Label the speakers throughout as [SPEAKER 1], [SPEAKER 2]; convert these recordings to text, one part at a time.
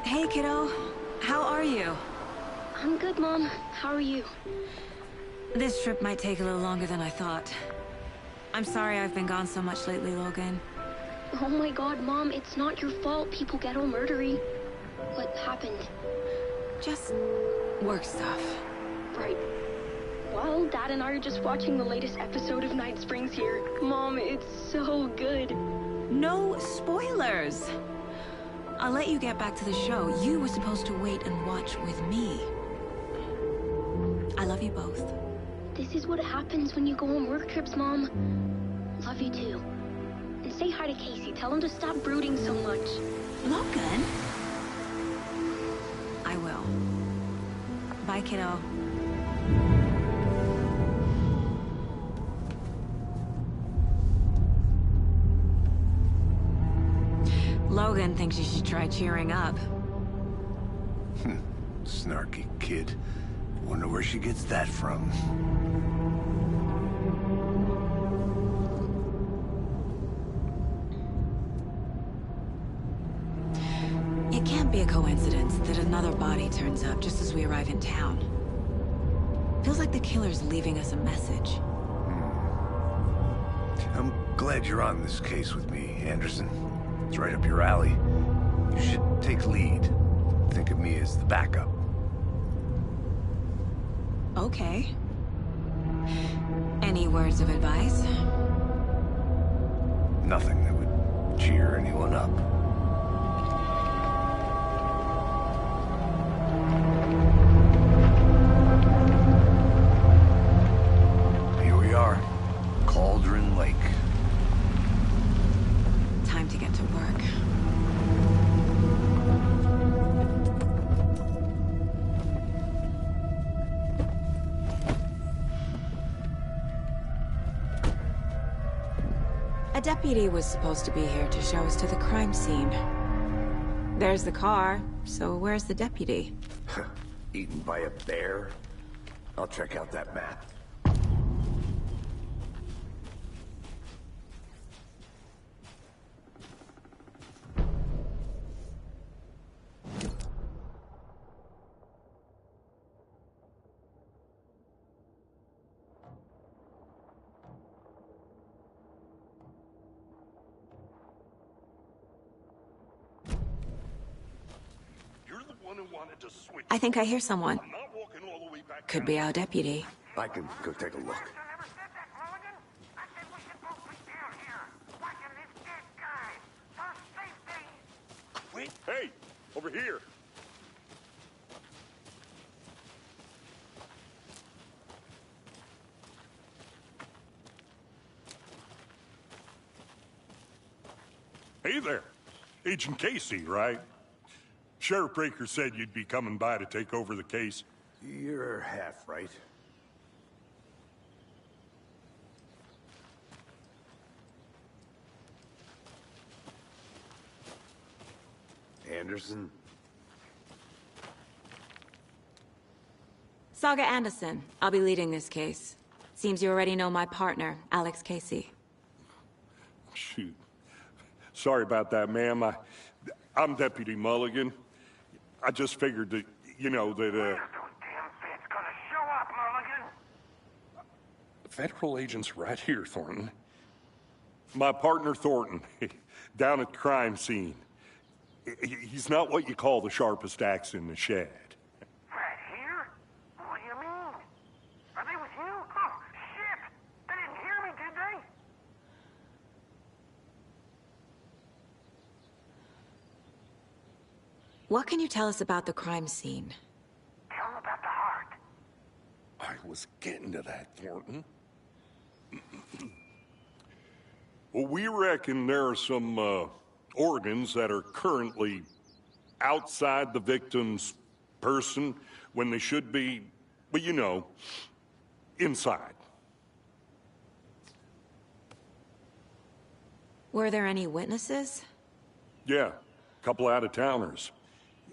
[SPEAKER 1] Hey, kiddo. How are you?
[SPEAKER 2] I'm good, Mom. How are you?
[SPEAKER 1] This trip might take a little longer than I thought. I'm sorry I've been gone so much lately, Logan.
[SPEAKER 2] Oh my god, Mom, it's not your fault people get all murdery. What happened?
[SPEAKER 1] Just work stuff.
[SPEAKER 2] Right. Well, Dad and I are just watching the latest episode of Night Springs here. Mom, it's so good.
[SPEAKER 1] No spoilers! I'll let you get back to the show. You were supposed to wait and watch with me. I love you both.
[SPEAKER 2] This is what happens when you go on work trips, Mom. Love you too. And say hi to Casey. Tell him to stop brooding so much.
[SPEAKER 1] Logan? I will. Bye, kiddo. Logan thinks you should try cheering up.
[SPEAKER 3] Snarky kid. Wonder where she gets that from.
[SPEAKER 1] It can't be a coincidence that another body turns up just as we arrive in town. Feels like the killer's leaving us a message.
[SPEAKER 3] I'm glad you're on this case with me, Anderson. It's right up your alley. You should take lead. Think of me as the backup.
[SPEAKER 1] Okay. Any words of advice?
[SPEAKER 3] Nothing that would cheer anyone up. Here we are. Cauldron Lake.
[SPEAKER 1] Time to get to work. A deputy was supposed to be here to show us to the crime scene. There's the car, so where's the deputy?
[SPEAKER 3] Eaten by a bear? I'll check out that map.
[SPEAKER 1] I think I hear someone. Could be our deputy.
[SPEAKER 3] I can go take a look.
[SPEAKER 4] Wait. Hey, over here. Hey there. Agent Casey, right? Sheriff Breaker said you'd be coming by to take over the case.
[SPEAKER 3] You're half right. Anderson?
[SPEAKER 1] Saga Anderson. I'll be leading this case. Seems you already know my partner, Alex Casey.
[SPEAKER 4] Shoot. Sorry about that, ma'am. I'm Deputy Mulligan. I just figured that, you know, that,
[SPEAKER 5] Damn bitch gonna show up, Mulligan.
[SPEAKER 4] Federal agent's right here, Thornton. My partner, Thornton, down at the crime scene. He's not what you call the sharpest axe in the shed.
[SPEAKER 5] Right here? What do you mean? Are they with you? Oh, shit! They didn't hear me, did they?
[SPEAKER 1] What can you tell us about the crime scene?
[SPEAKER 5] Tell them about the heart.
[SPEAKER 4] I was getting to that, Thornton. Well, we reckon there are some, organs that are currently outside the victim's person when they should be, well, you know, inside.
[SPEAKER 1] Were there any witnesses?
[SPEAKER 4] Yeah, a couple out-of-towners.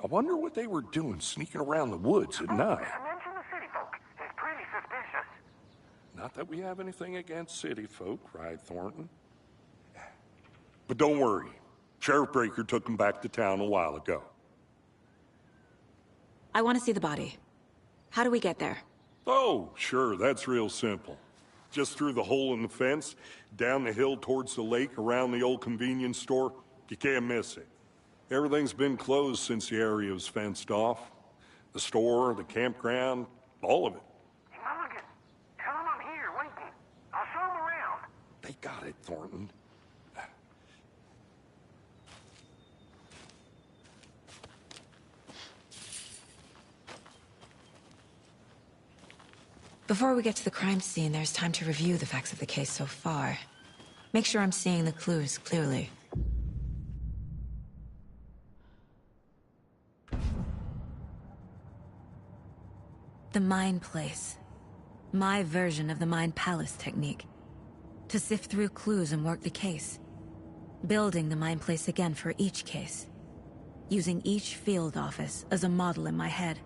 [SPEAKER 4] I wonder what they were doing sneaking around the woods at night.
[SPEAKER 5] Mention the city folk. It's pretty suspicious.
[SPEAKER 4] Not that we have anything against city folk, right, Thornton? But don't worry. Sheriff Breaker took them back to town a while ago.
[SPEAKER 1] I want to see the body. How do we get there?
[SPEAKER 4] Oh, sure, that's real simple. Just through the hole in the fence, down the hill towards the lake, around the old convenience store. You can't miss it. Everything's been closed since the area was fenced off. The store, the campground, all of it.
[SPEAKER 5] Hey, Mulligan, tell him I'm here, waiting. I'll show him around.
[SPEAKER 4] They got it, Thornton.
[SPEAKER 1] Before we get to the crime scene, there's time to review the facts of the case so far. Make sure I'm seeing the clues clearly. The Mind Place. My version of the Mind Palace technique. To sift through clues and work the case. Building the Mind Place again for each case. Using each field office as a model in my head.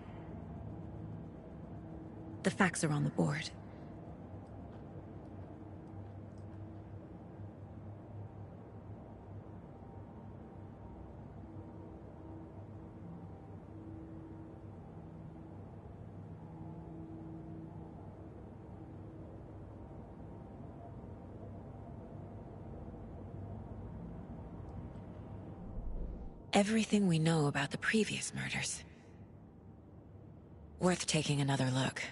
[SPEAKER 1] The facts are on the board. Everything we know about the previous murders. Worth taking another look.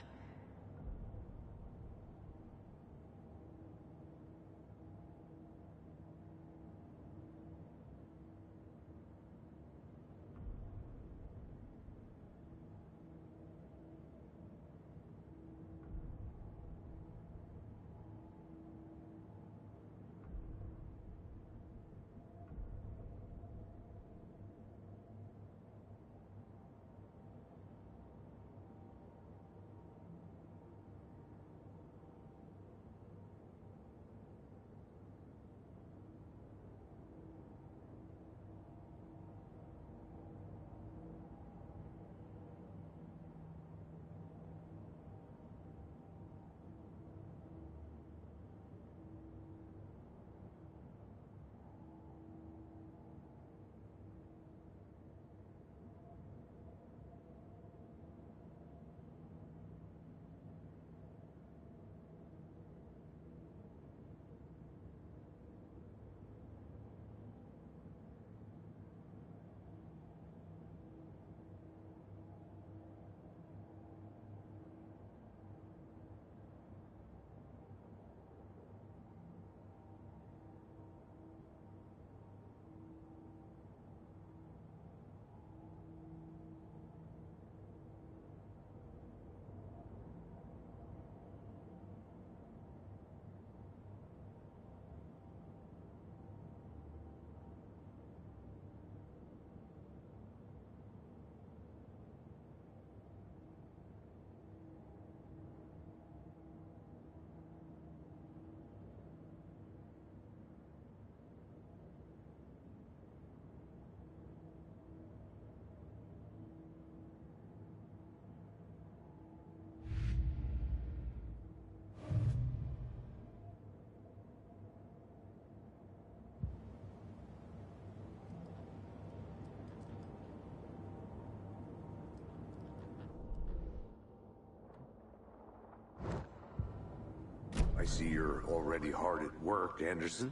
[SPEAKER 3] I see you're already hard at work, Anderson.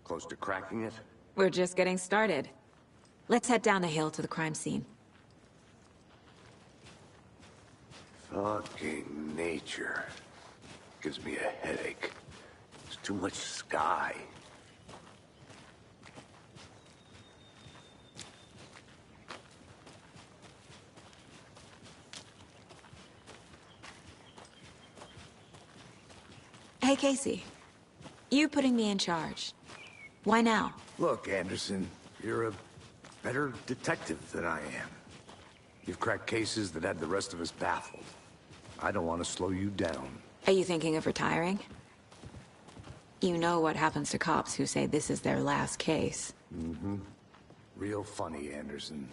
[SPEAKER 3] Close to cracking it?
[SPEAKER 1] We're just getting started. Let's head down the hill to the crime scene.
[SPEAKER 3] Fucking nature. Gives me a headache. There's too much sky.
[SPEAKER 1] Hey, Casey. You putting me in charge. Why now?
[SPEAKER 3] Look, Anderson, you're a better detective than I am. You've cracked cases that had the rest of us baffled. I don't want to slow you down.
[SPEAKER 1] Are you thinking of retiring? You know what happens to cops who say this is their last case.
[SPEAKER 3] Mm-hmm. Real funny, Anderson.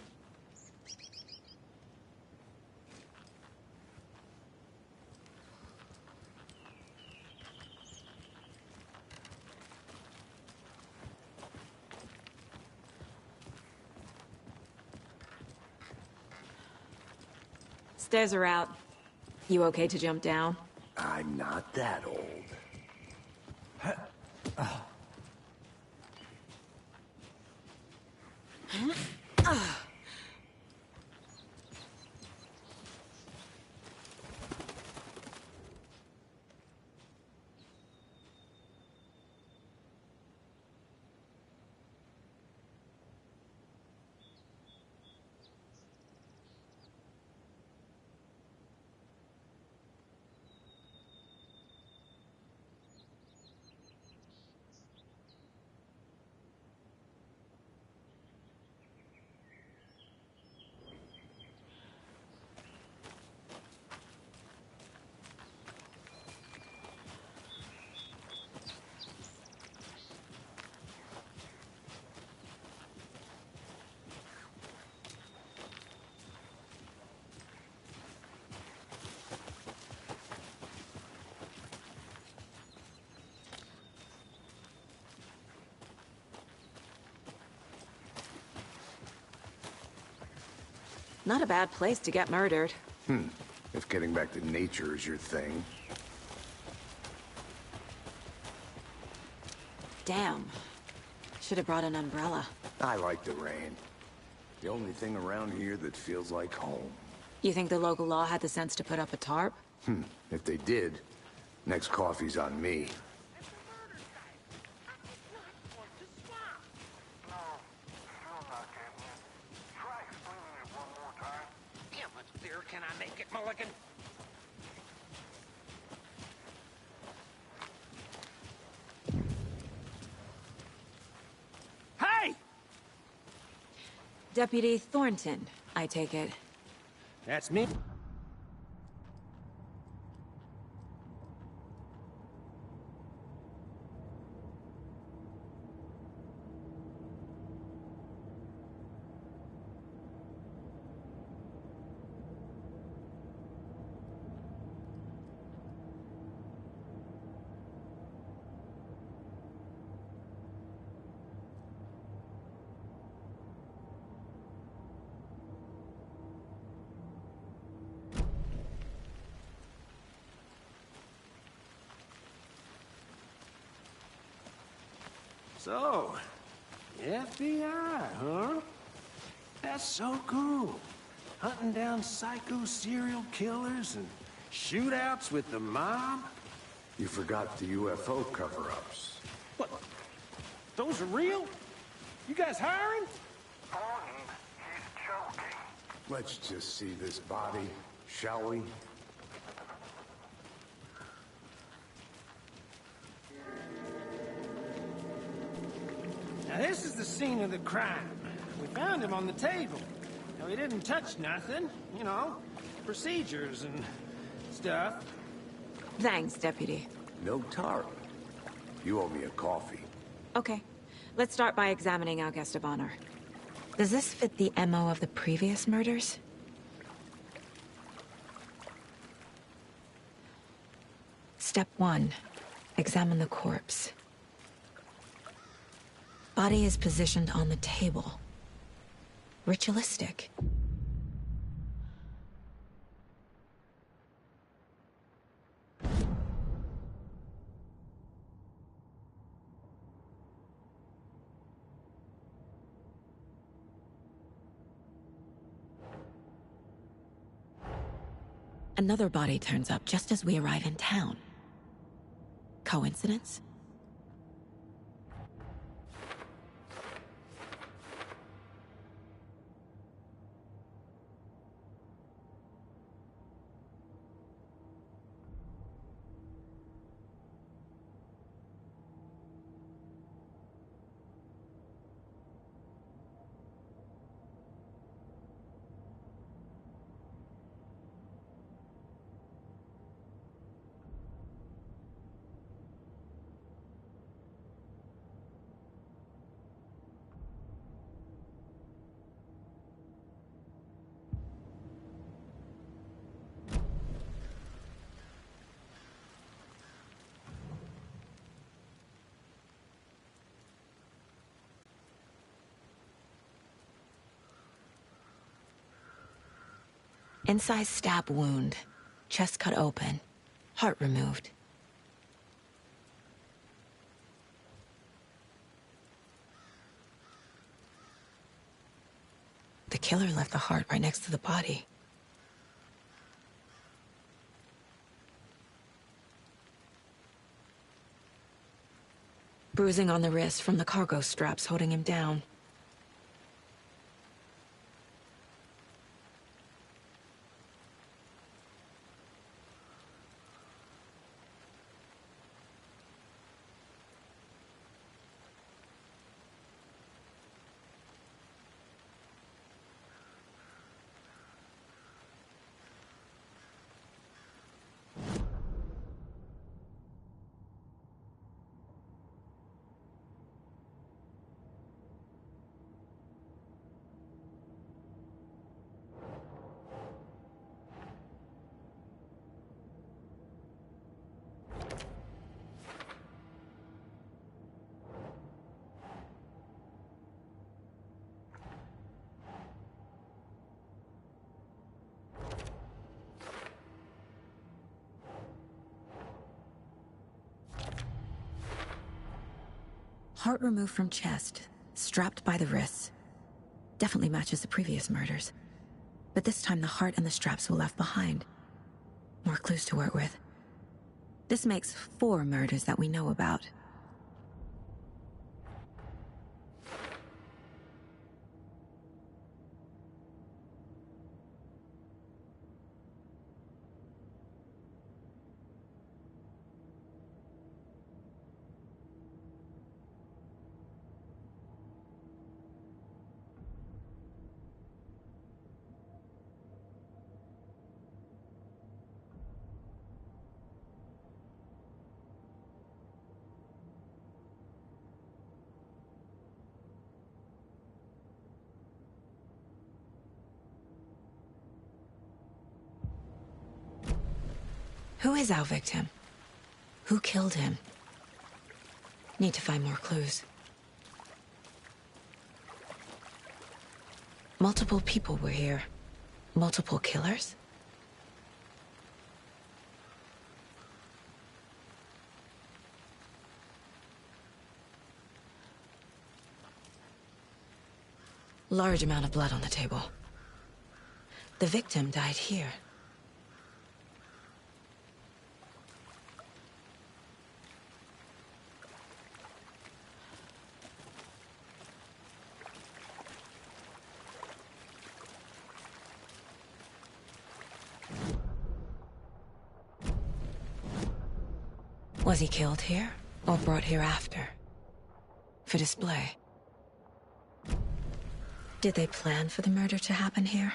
[SPEAKER 1] Stairs are out. You okay to jump down?
[SPEAKER 3] I'm not that old.
[SPEAKER 1] Not a bad place to get murdered.
[SPEAKER 3] If getting back to nature is your thing.
[SPEAKER 1] Damn. Should have brought an umbrella.
[SPEAKER 3] I like the rain. The only thing around here that feels like home.
[SPEAKER 1] You think the local law had the sense to put up a tarp?
[SPEAKER 3] If they did, next coffee's on me.
[SPEAKER 5] No, still not getting it. Try explaining it one more time.
[SPEAKER 6] How much clearer can I make it, Mulligan? Hey!
[SPEAKER 1] Deputy Thornton, I take it.
[SPEAKER 6] That's me. So, FBI, huh? That's so cool. Hunting down psycho serial killers and shootouts with the mob?
[SPEAKER 3] You forgot the UFO cover-ups.
[SPEAKER 6] What? Those are real? You guys hiring?
[SPEAKER 5] Thornton, he's joking.
[SPEAKER 3] Let's just see this body, shall we?
[SPEAKER 6] Now this is the scene of the crime. We found him on the table. Now he didn't touch nothing, you know, procedures and stuff.
[SPEAKER 1] Thanks, Deputy.
[SPEAKER 3] No tarp. You owe me a coffee.
[SPEAKER 1] Okay. Let's start by examining our guest of honor. Does this fit the MO of the previous murders? Step 1. Examine the corpse. Body is positioned on the table. Ritualistic. Another body turns up just as we arrive in town. Coincidence? Incised stab wound. Chest cut open. Heart removed. The killer left the heart right next to the body. Bruising on the wrist from the cargo straps holding him down. Heart removed from chest, strapped by the wrists. Definitely matches the previous murders. But this time the heart and the straps were left behind. More clues to work with. This makes 4 murders that we know about. Who is our victim? Who killed him? Need to find more clues. Multiple people were here. Multiple killers? Large amount of blood on the table. The victim died here. Was he killed here, or brought here after? For display? Did they plan for the murder to happen here?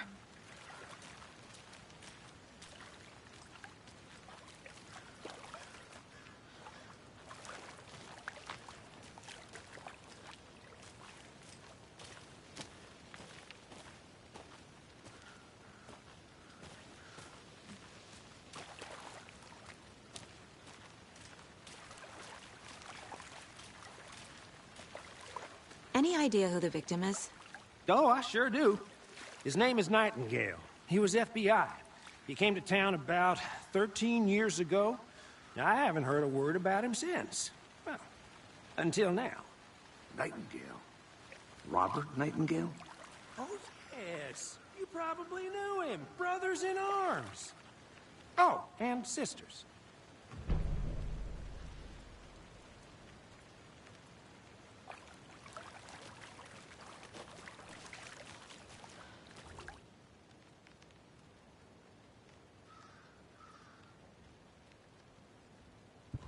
[SPEAKER 1] Any idea who the victim is?
[SPEAKER 6] Oh, I sure do. His name is Nightingale. He was FBI. He came to town about 13 years ago. I haven't heard a word about him since. Well, until now.
[SPEAKER 3] Nightingale? Robert Nightingale?
[SPEAKER 6] Oh, yes. You probably knew him. Brothers in arms. Oh, and sisters.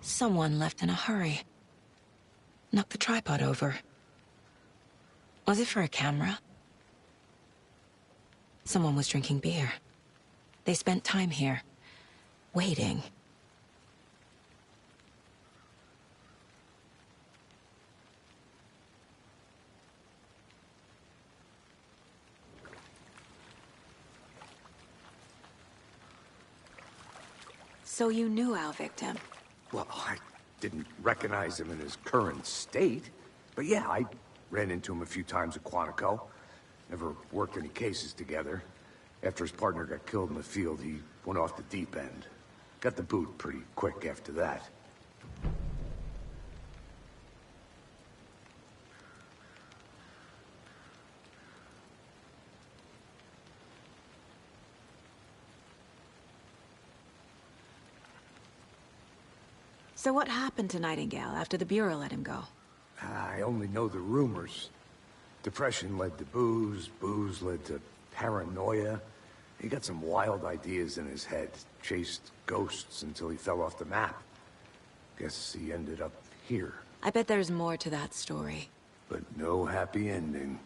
[SPEAKER 1] Someone left in a hurry. Knocked the tripod over. Was it for a camera? Someone was drinking beer. They spent time here, waiting. So you knew our victim?
[SPEAKER 3] Well, I didn't recognize him in his current state. But yeah, I ran into him a few times at Quantico. Never worked any cases together. After his partner got killed in the field, he went off the deep end. Got the boot pretty quick after that.
[SPEAKER 1] So what happened to Nightingale after the Bureau let him go?
[SPEAKER 3] I only know the rumors. Depression led to booze, booze led to paranoia. He got some wild ideas in his head, chased ghosts until he fell off the map. Guess he ended up here.
[SPEAKER 1] I bet there's more to that story.
[SPEAKER 3] But no happy ending.